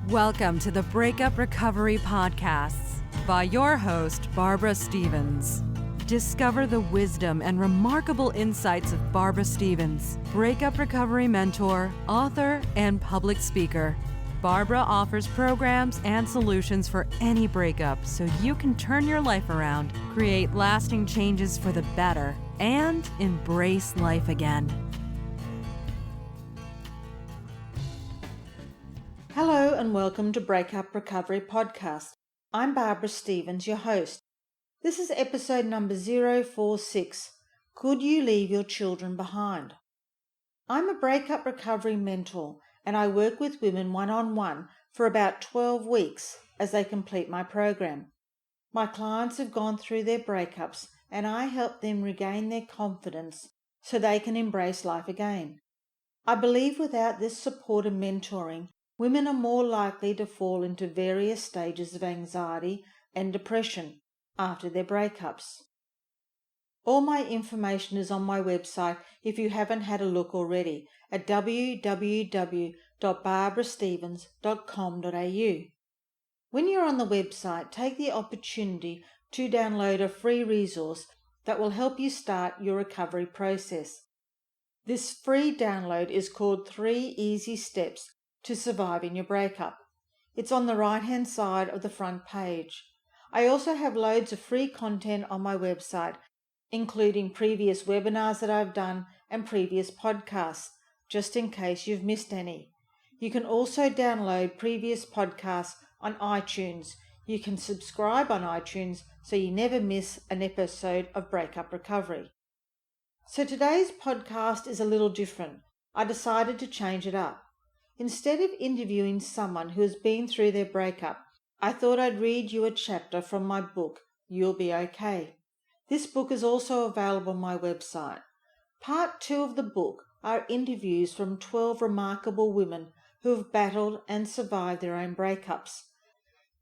Welcome to the Breakup Recovery Podcasts by your host, Barbara Stevens. Discover the wisdom and remarkable insights of Barbara Stevens, breakup recovery mentor, author, and public speaker. Barbara offers programs and solutions for any breakup so you can turn your life around, create lasting changes for the better, and embrace life again. Hello and welcome to Breakup Recovery Podcast. I'm Barbara Stevens, your host. This is episode number 046, Could You Leave Your Children Behind? I'm a breakup recovery mentor and I work with women one-on-one for about 12 weeks as they complete my program. My clients have gone through their breakups and I help them regain their confidence so they can embrace life again. I believe without this support and mentoring, women are more likely to fall into various stages of anxiety and depression after their breakups. All my information is on my website if you haven't had a look already at www.barbarastevens.com.au. When you're on the website, take the opportunity to download a free resource that will help you start your recovery process. This free download is called 3 Easy Steps to Surviving Your Breakup. It's on the right-hand side of the front page. I also have loads of free content on my website, including previous webinars that I've done and previous podcasts, just in case you've missed any. You can also download previous podcasts on iTunes. You can subscribe on iTunes so you never miss an episode of Breakup Recovery. So today's podcast is a little different. I decided to change it up. Instead of interviewing someone who has been through their breakup, I thought I'd read you a chapter from my book, You'll Be Okay. This book is also available on my website. Part 2 of the book are interviews from 12 remarkable women who have battled and survived their own breakups.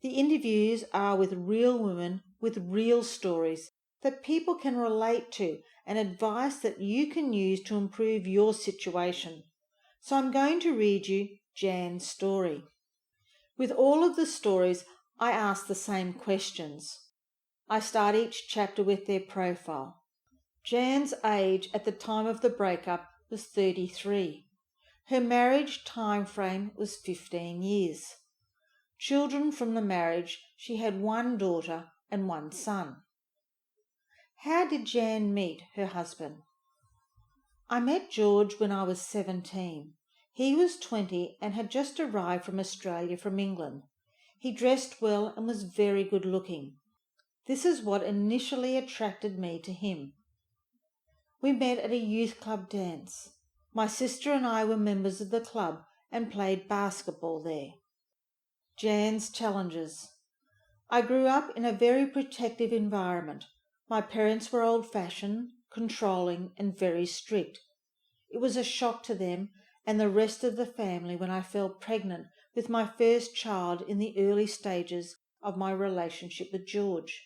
The interviews are with real women with real stories that people can relate to and advice that you can use to improve your situation. So I'm going to read you Jan's story. With all of the stories, I ask the same questions. I start each chapter with their profile. Jan's age at the time of the breakup was 33. Her marriage time frame was 15 years. Children from the marriage, she had 1 daughter and 1 son. How did Jan meet her husband? I met George when I was 17. He was 20 and had just arrived from Australia from England. He dressed well and was very good looking. This is what initially attracted me to him. We met at a youth club dance. My sister and I were members of the club and played basketball there. Jan's challenges. I grew up in a very protective environment. My parents were old-fashioned, controlling and very strict. It was a shock to them and the rest of the family when I fell pregnant with my first child in the early stages of my relationship with George.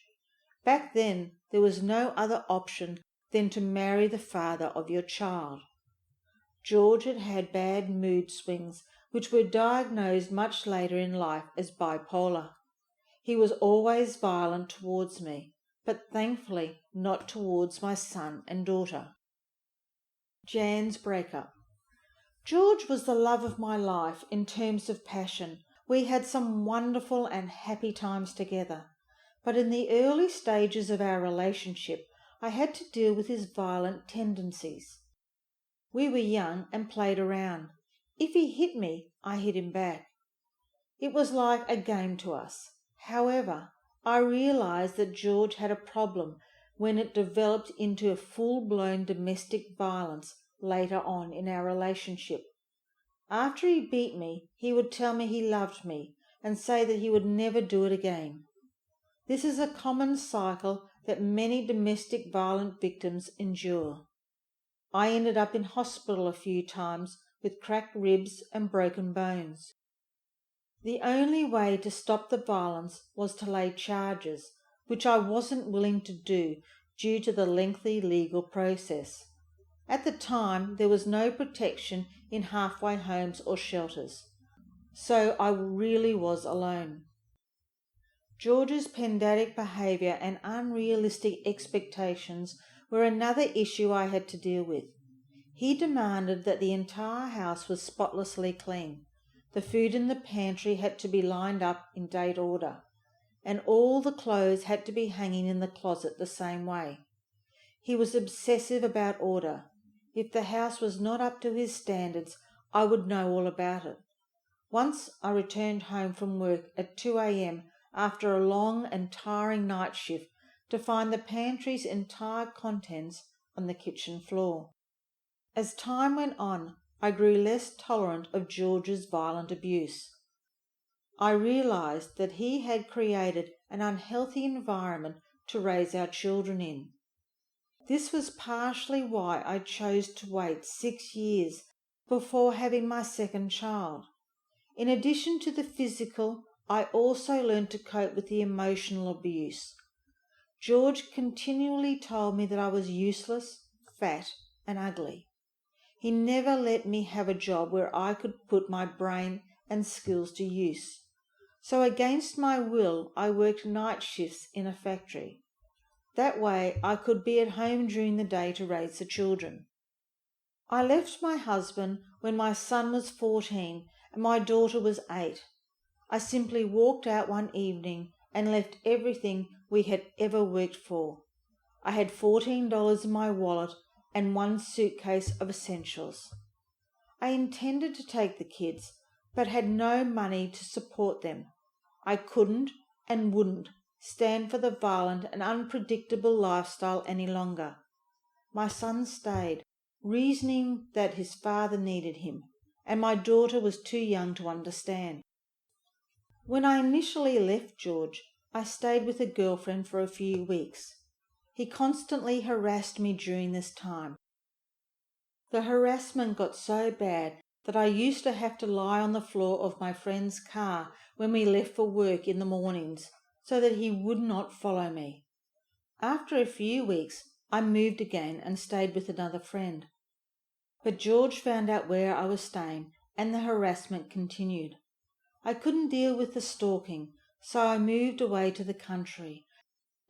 Back then, there was no other option than to marry the father of your child. George had had bad mood swings, which were diagnosed much later in life as bipolar. He was always violent towards me, but thankfully not towards my son and daughter. Jan's breakup. George was the love of my life in terms of passion. We had some wonderful and happy times together. But in the early stages of our relationship, I had to deal with his violent tendencies. We were young and played around. If he hit me, I hit him back. It was like a game to us. However, I realized that George had a problem when it developed into a full-blown domestic violence later on in our relationship. After he beat me, he would tell me he loved me and say that he would never do it again. This is a common cycle that many domestic violent victims endure. I ended up in hospital a few times with cracked ribs and broken bones. The only way to stop the violence was to lay charges, which I wasn't willing to do due to the lengthy legal process. At the time, there was no protection in halfway homes or shelters. so I really was alone. George's pedantic behaviour and unrealistic expectations were another issue I had to deal with. He demanded that the entire house was spotlessly clean. The food in the pantry had to be lined up in date order, and all the clothes had to be hanging in the closet the same way. He was obsessive about order. If the house was not up to his standards, I would know all about it. Once I returned home from work at 2 a.m. after a long and tiring night shift to find the pantry's entire contents on the kitchen floor. As time went on, I grew less tolerant of George's violent abuse. I realised that he had created an unhealthy environment to raise our children in. This was partially why I chose to wait 6 years before having my second child. In addition to the physical, I also learned to cope with the emotional abuse. George continually told me that I was useless, fat, and ugly. He never let me have a job where I could put my brain and skills to use. So against my will, I worked night shifts in a factory. That way I could be at home during the day to raise the children. I left my husband when my son was 14 and my daughter was 8. I simply walked out one evening and left everything we had ever worked for. I had $14 in my wallet and one suitcase of essentials. I intended to take the kids, but had no money to support them. I couldn't and wouldn't stand for the violent and unpredictable lifestyle any longer. My son stayed, reasoning that his father needed him, and my daughter was too young to understand. When I initially left George, I stayed with a girlfriend for a few weeks. He constantly harassed me during this time. The harassment got so bad that I used to have to lie on the floor of my friend's car when we left for work in the mornings so that he would not follow me. After a few weeks, I moved again and stayed with another friend. But George found out where I was staying and the harassment continued. I couldn't deal with the stalking, so I moved away to the country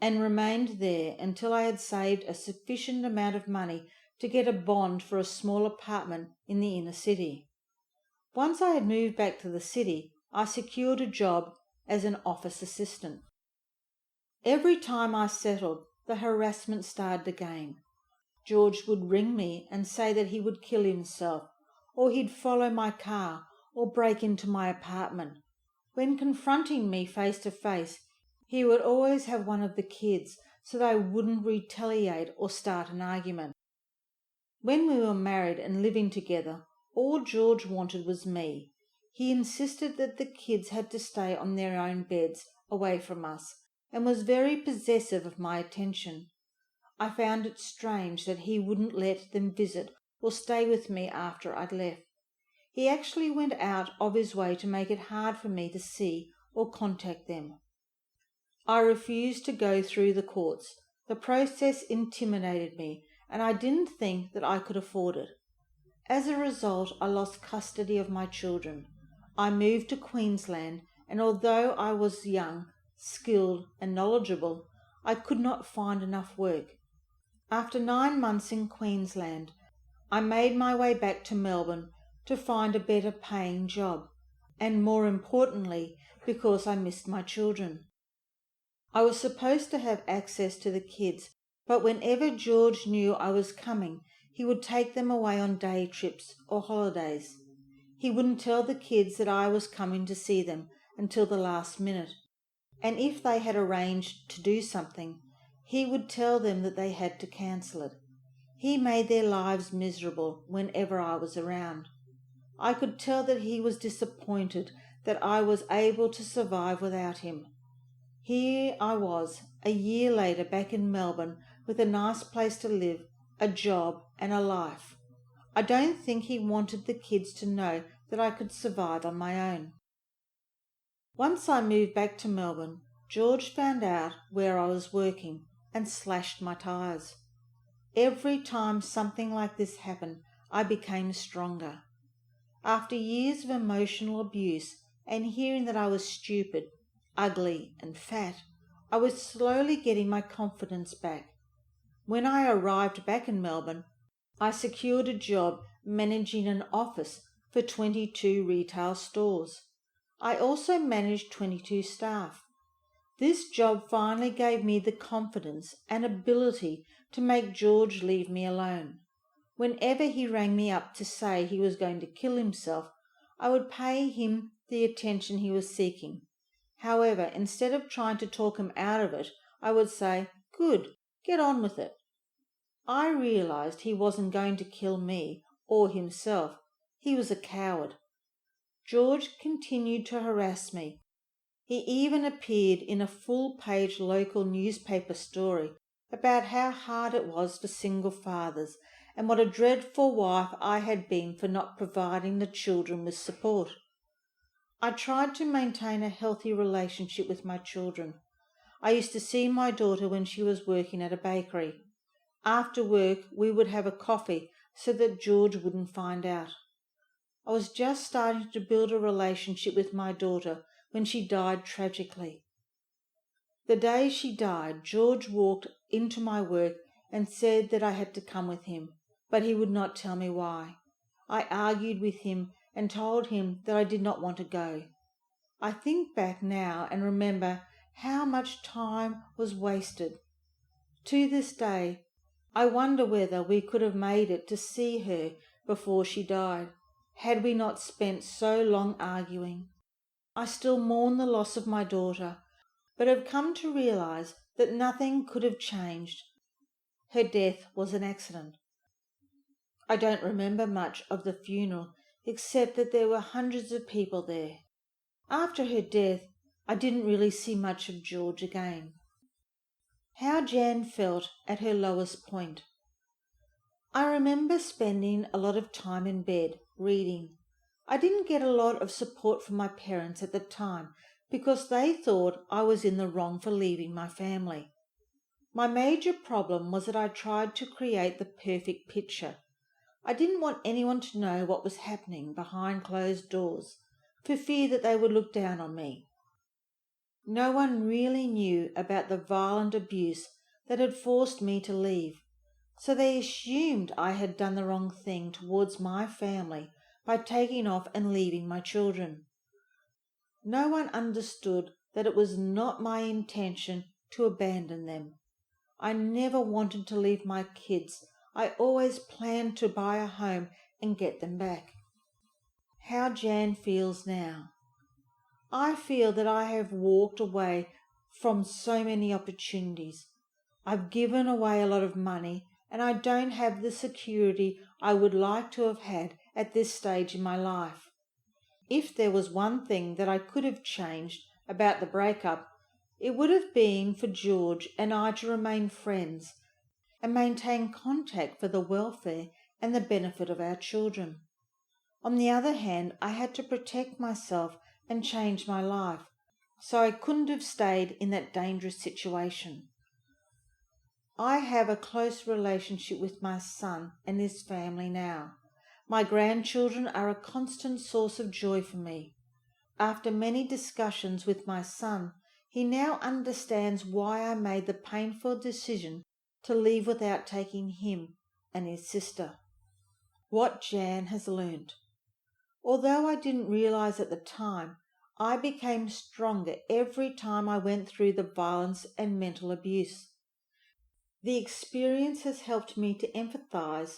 and remained there until I had saved a sufficient amount of money to get a bond for a small apartment in the inner city. Once I had moved back to the city, I secured a job as an office assistant. Every time I settled, the harassment started again. George would ring me and say that he would kill himself, or he'd follow my car, or break into my apartment. When confronting me face to face, he would always have one of the kids so that I wouldn't retaliate or start an argument. When we were married and living together, all George wanted was me. He insisted that the kids had to stay on their own beds away from us and was very possessive of my attention. I found it strange that he wouldn't let them visit or stay with me after I'd left. He actually went out of his way to make it hard for me to see or contact them. I refused to go through the courts. The process intimidated me, and I didn't think that I could afford it. As a result, I lost custody of my children. I moved to Queensland, and although I was young, skilled, and knowledgeable, I could not find enough work. After 9 months in Queensland, I made my way back to Melbourne to find a better paying job, and more importantly, because I missed my children. I was supposed to have access to the kids, but whenever George knew I was coming, he would take them away on day trips or holidays. He wouldn't tell the kids that I was coming to see them until the last minute, and if they had arranged to do something, he would tell them that they had to cancel it. He made their lives miserable whenever I was around. I could tell that he was disappointed that I was able to survive without him. Here I was, a year later, back in Melbourne with a nice place to live, a job and a life. I don't think he wanted the kids to know that I could survive on my own. Once I moved back to Melbourne, George found out where I was working and slashed my tyres. Every time something like this happened, I became stronger. After years of emotional abuse and hearing that I was stupid, ugly, and fat, I was slowly getting my confidence back. When I arrived back in Melbourne, I secured a job managing an office for 22 retail stores. I also managed 22 staff. This job finally gave me the confidence and ability to make George leave me alone. Whenever he rang me up to say he was going to kill himself, I would pay him the attention he was seeking. However, instead of trying to talk him out of it, I would say, "Good, get on with it." I realized he wasn't going to kill me or himself. He was a coward. George continued to harass me. He even appeared in a full-page local newspaper story about how hard it was for single fathers and what a dreadful wife I had been for not providing the children with support. I tried to maintain a healthy relationship with my children. I used to see my daughter when she was working at a bakery. After work, we would have a coffee so that George wouldn't find out. I was just starting to build a relationship with my daughter when she died tragically. The day she died, George walked into my work and said that I had to come with him, but he would not tell me why. I argued with him and told him that I did not want to go. I think back now and remember how much time was wasted. To this day, I wonder whether we could have made it to see her before she died, had we not spent so long arguing. I still mourn the loss of my daughter, but have come to realize that nothing could have changed. Her death was an accident. I don't remember much of the funeral except that there were hundreds of people there. After her death, I didn't really see much of George again. How Jan felt at her lowest point. I remember spending a lot of time in bed, reading. I didn't get a lot of support from my parents at the time because they thought I was in the wrong for leaving my family. My major problem was that I tried to create the perfect picture. I didn't want anyone to know what was happening behind closed doors, for fear that they would look down on me. No one really knew about the violent abuse that had forced me to leave, so they assumed I had done the wrong thing towards my family by taking off and leaving my children. No one understood that it was not my intention to abandon them. I never wanted to leave my kids. I always planned to buy a home and get them back. How Jan feels now. I feel that I have walked away from so many opportunities. I've given away a lot of money and I don't have the security I would like to have had at this stage in my life. If there was one thing that I could have changed about the breakup, it would have been for George and I to remain friends and maintain contact for the welfare and the benefit of our children. On the other hand, I had to protect myself and change my life, so I couldn't have stayed in that dangerous situation. I have a close relationship with my son and his family now. My grandchildren are a constant source of joy for me. After many discussions with my son, he now understands why I made the painful decision to leave without taking him and his sister. What Jan has learnt. Although I didn't realize at the time, I became stronger every time I went through the violence and mental abuse. The experience has helped me to empathize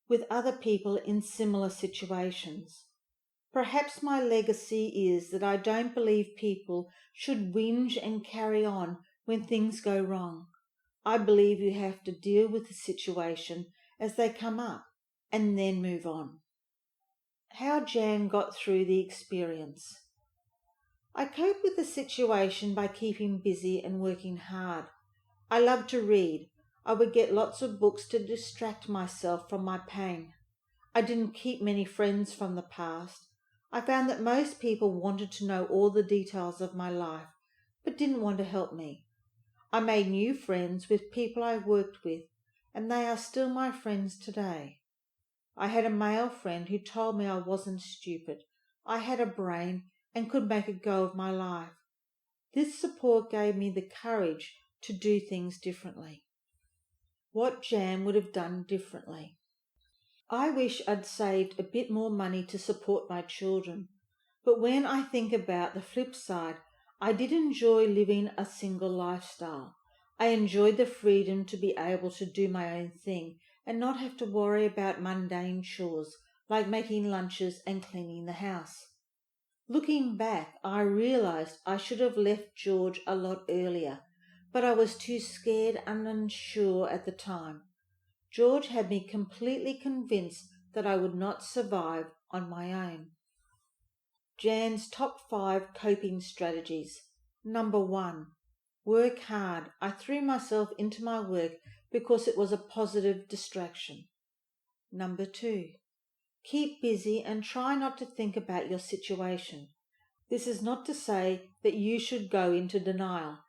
with other people in similar situations. Perhaps my legacy is that I don't believe people should whinge and carry on when things go wrong. I believe you have to deal with the situation as they come up and then move on. How Jan got through the experience. I cope with the situation by keeping busy and working hard. I love to read. I would get lots of books to distract myself from my pain. I didn't keep many friends from the past. I found that most people wanted to know all the details of my life, but didn't want to help me. I made new friends with people I worked with, and they are still my friends today. I had a male friend who told me I wasn't stupid. I had a brain and could make a go of my life. This support gave me the courage to do things differently. What Jan would have done differently. I wish I'd saved a bit more money to support my children, but when I think about the flip side, I did enjoy living a single lifestyle. I enjoyed the freedom to be able to do my own thing and not have to worry about mundane chores like making lunches and cleaning the house. Looking back, I realized I should have left George a lot earlier, but I was too scared and unsure at the time. George had me completely convinced that I would not survive on my own. Jan's top 5 coping strategies. Number 1. Work hard. I threw myself into my work because it was a positive distraction. Number 2. Keep busy and try not to think about your situation. This is not to say that you should go into denial,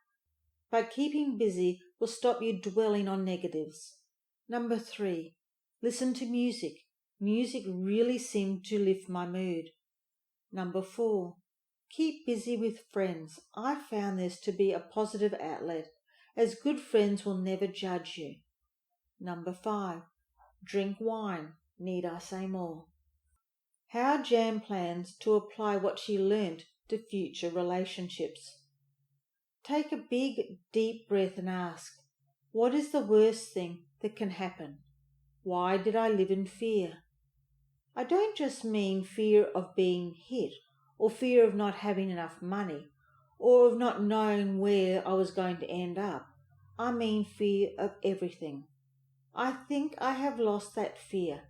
but keeping busy will stop you dwelling on negatives. Number 3. Listen to music. Music really seemed to lift my mood. Number 4. Keep busy with friends. I found this to be a positive outlet, as good friends will never judge you. Number 5. Drink wine. Need I say more? How Jan plans to apply what she learnt to future relationships. Take a big, deep breath and ask, what is the worst thing that can happen? Why did I live in fear? I don't just mean fear of being hit, or fear of not having enough money, or of not knowing where I was going to end up. I mean fear of everything. I think I have lost that fear,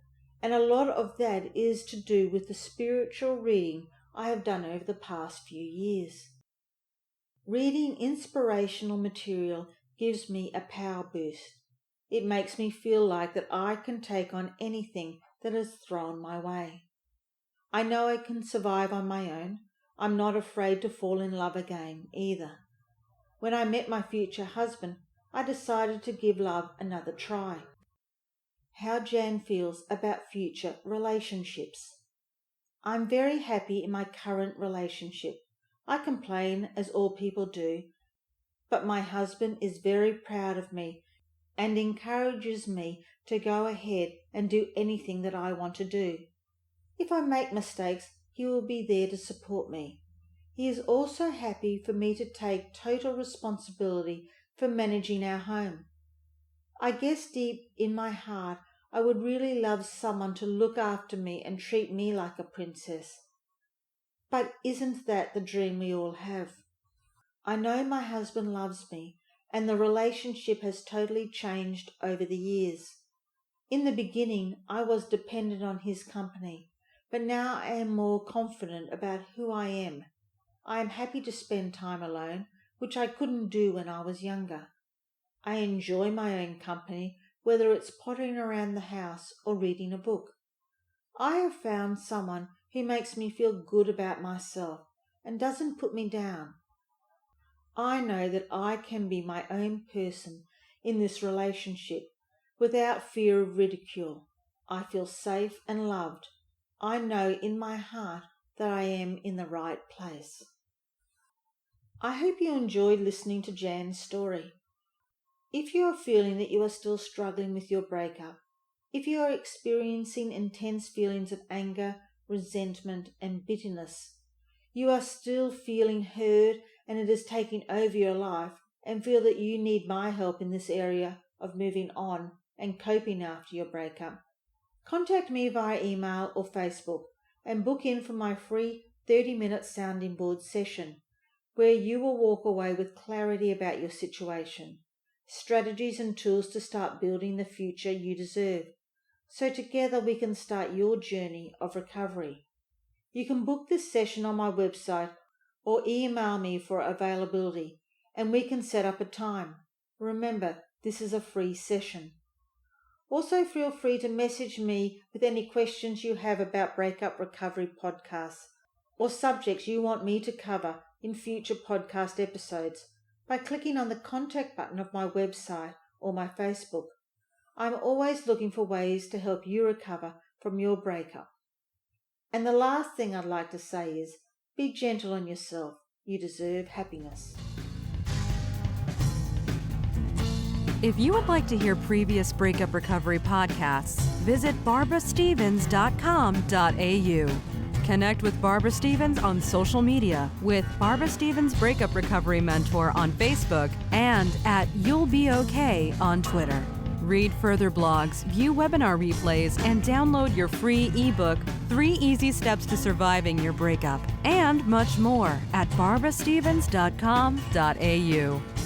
and a lot of that is to do with the spiritual reading I have done over the past few years. Reading inspirational material gives me a power boost. It makes me feel like that I can take on anything that is thrown my way. I know I can survive on my own. I'm not afraid to fall in love again either. When I met my future husband, I decided to give love another try. How Jan feels about future relationships. I'm very happy in my current relationship. I complain, as all people do, but my husband is very proud of me and encourages me to go ahead and do anything that I want to do. If I make mistakes, he will be there to support me. He is also happy for me to take total responsibility for managing our home. I guess deep in my heart, I would really love someone to look after me and treat me like a princess. But isn't that the dream we all have? I know my husband loves me, and the relationship has totally changed over the years. In the beginning, I was dependent on his company, but now I am more confident about who I am. I am happy to spend time alone, which I couldn't do when I was younger. I enjoy my own company, whether it's pottering around the house or reading a book. I have found someone who makes me feel good about myself and doesn't put me down. I know that I can be my own person in this relationship without fear of ridicule. I feel safe and loved. I know in my heart that I am in the right place. I hope you enjoyed listening to Jan's story. If you are feeling that you are still struggling with your breakup, if you are experiencing intense feelings of anger, resentment, and bitterness, you are still feeling heard and it is taking over your life, and feel that you need my help in this area of moving on and coping after your breakup, contact me via email or Facebook and book in for my free 30-minute sounding board session, where you will walk away with clarity about your situation, strategies and tools to start building the future you deserve, so together we can start your journey of recovery. You can book this session on my website or email me for availability, and we can set up a time. Remember, this is a free session. Also, feel free to message me with any questions you have about Breakup Recovery podcasts or subjects you want me to cover in future podcast episodes by clicking on the contact button of my website or my Facebook. I'm always looking for ways to help you recover from your breakup. And the last thing I'd like to say is, be gentle on yourself. You deserve happiness. If you would like to hear previous Breakup Recovery podcasts, visit barbarastevens.com.au. Connect with Barbara Stevens on social media with Barbara Stevens Breakup Recovery Mentor on Facebook and at You'll Be Okay on Twitter. Read further blogs, view webinar replays, and download your free ebook, 3 Easy Steps to Surviving Your Breakup, and much more at barbarastevens.com.au.